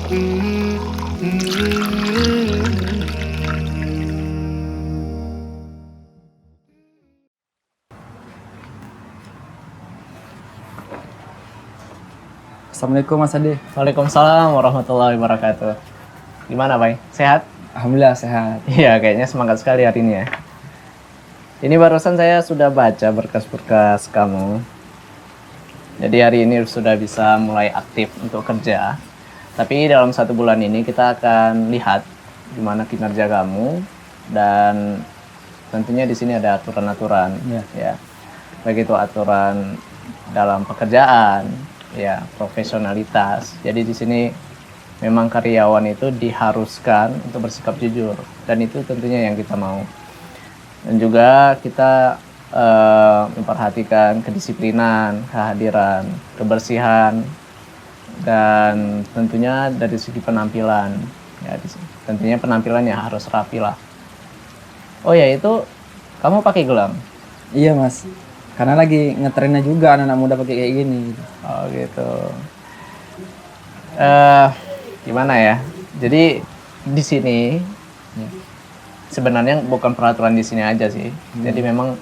Assalamualaikum Mas Ade. Waalaikumsalam warahmatullahi wabarakatuh. Gimana, Bay? Sehat? Alhamdulillah sehat. Iya, kayaknya semangat sekali hari ini ya. Ini barusan saya sudah baca berkas-berkas kamu. Jadi hari ini sudah bisa mulai aktif untuk kerja. Tapi dalam 1 bulan ini kita akan lihat gimana kinerja kamu, dan tentunya di sini ada aturan-aturan, ya. Baik itu aturan dalam pekerjaan, ya, profesionalitas. Jadi di sini memang karyawan itu diharuskan untuk bersikap jujur, dan itu tentunya yang kita mau. Dan juga kita memperhatikan kedisiplinan, kehadiran, kebersihan, dan tentunya dari segi penampilan. Ya, tentunya penampilan ya harus rapi lah. Oh ya, itu kamu pakai gelang? Iya Mas, karena lagi ngetrennya juga anak-anak muda pakai kayak gini. Oh gitu. Gimana ya? Jadi di sini sebenarnya bukan peraturan di sini aja sih. Jadi memang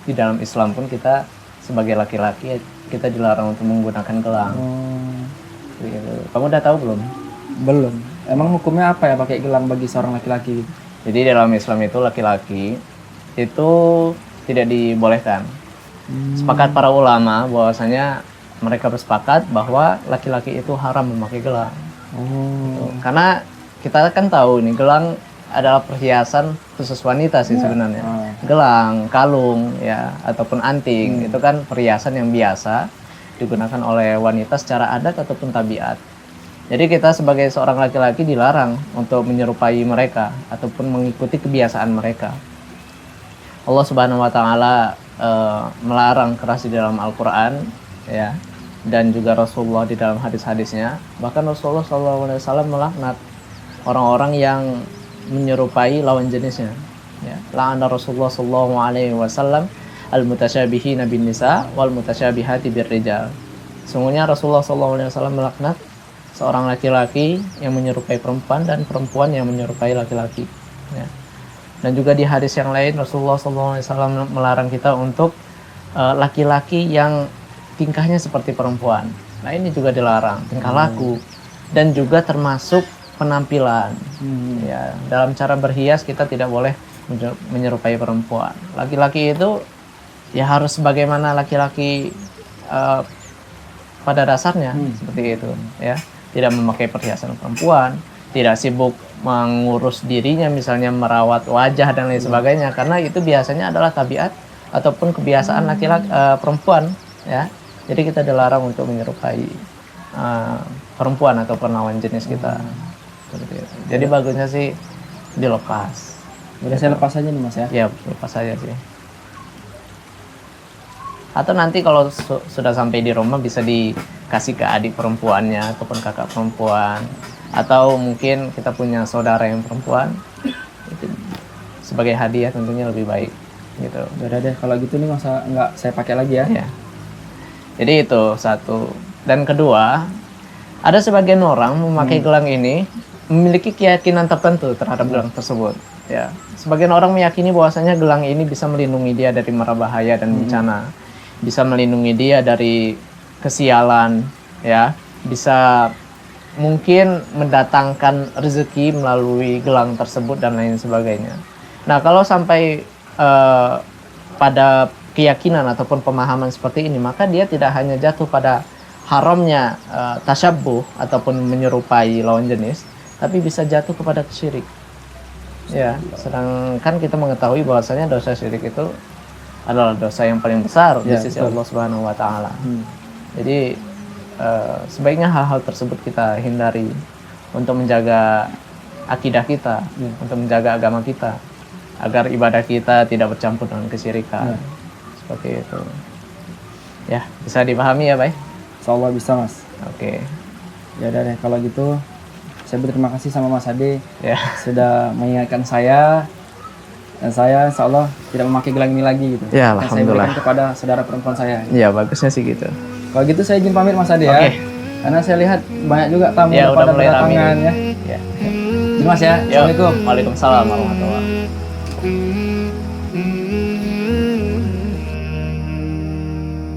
di dalam Islam pun kita sebagai laki-laki kita dilarang untuk menggunakan gelang. Gitu. Kamu udah tahu belum? Belum. Emang hukumnya apa ya pakai gelang bagi seorang laki-laki? Jadi dalam Islam itu laki-laki itu tidak dibolehkan. Sepakat para ulama bahwasanya mereka bersepakat bahwa laki-laki itu haram memakai gelang. Gitu. Karena kita kan tahu nih, gelang adalah perhiasan khusus wanita sih sebenarnya. Gelang, kalung, ya, ataupun anting itu kan perhiasan yang biasa digunakan oleh wanita secara adat ataupun tabiat. Jadi kita sebagai seorang laki-laki dilarang untuk menyerupai mereka ataupun mengikuti kebiasaan mereka. Allah Subhanahu wa taala melarang keras di dalam Al-Qur'an, ya. Dan juga Rasulullah di dalam hadis-hadisnya. Bahkan Rasulullah SAW melaknat orang-orang yang menyerupai lawan jenisnya. Ya. La'ana Rasulullah SAW al-mutasyabihina bin nisa wal mutasyabihati bir rijal. Sungguhnya Rasulullah SAW melaknat seorang laki-laki yang menyerupai perempuan dan perempuan yang menyerupai laki-laki. Ya. Dan juga di hadis yang lain Rasulullah SAW melarang kita untuk laki-laki yang tingkahnya seperti perempuan. Nah ini juga dilarang, tingkah laku, dan juga termasuk penampilan. Ya, dalam cara berhias kita tidak boleh menyerupai perempuan. Laki-laki itu ya harus sebagaimana laki-laki pada dasarnya, seperti itu, ya. Tidak memakai perhiasan perempuan, tidak sibuk mengurus dirinya, misalnya merawat wajah dan lain sebagainya, karena itu biasanya adalah tabiat ataupun kebiasaan laki-laki perempuan, ya. Jadi kita dilarang untuk menyerupai perempuan ataupun lawan jenis kita. Seperti itu. Jadi bagusnya sih dilepas. Udah saya lepas aja nih Mas ya? Ya, lepas aja sih. Atau nanti kalau sudah sampai di rumah bisa dikasih ke adik perempuannya ataupun kakak perempuan, atau mungkin kita punya saudara yang perempuan, itu sebagai hadiah tentunya lebih baik gitu. Udah deh kalau gitu nih masa nggak saya pakai lagi ya? Ya. Jadi itu satu. Dan kedua, ada sebagian orang memakai gelang ini memiliki keyakinan tertentu terhadap gelang tersebut. Ya, sebagian orang meyakini bahwasanya gelang ini bisa melindungi dia dari mara bahaya dan bencana, bisa melindungi dia dari kesialan, ya, bisa mungkin mendatangkan rezeki melalui gelang tersebut dan lain sebagainya. Nah, kalau sampai pada keyakinan ataupun pemahaman seperti ini, maka dia tidak hanya jatuh pada haramnya tasyabbuh ataupun menyerupai lawan jenis, tapi bisa jatuh kepada syirik. Ya, sedangkan kita mengetahui bahwasanya dosa syirik itu adalah dosa yang paling besar di sisi Allah Subhanahu wa taala. Jadi sebaiknya hal-hal tersebut kita hindari untuk menjaga akidah kita, untuk menjaga agama kita, agar ibadah kita tidak bercampur dengan kesyirikan. Seperti itu. Ya, bisa dipahami ya, Bay? Insyaallah bisa Mas. Oke. Ya udah deh kalau gitu. Saya berterima kasih sama Mas Ade sudah mengingatkan saya, dan saya insya Allah tidak memakai gelang ini lagi gitu. Ya, yang alhamdulillah. saya berikan kepada saudara perempuan saya. Iya, bagusnya sih gitu. Kalau gitu saya izin pamit Mas Ade ya. Karena saya lihat banyak juga tamu Ya, udah pada mulai rame. berdatangan ya. Ya. Ini Mas ya. Yuk. Assalamualaikum. Waalaikumsalam warahmatullahi wabarakatuh.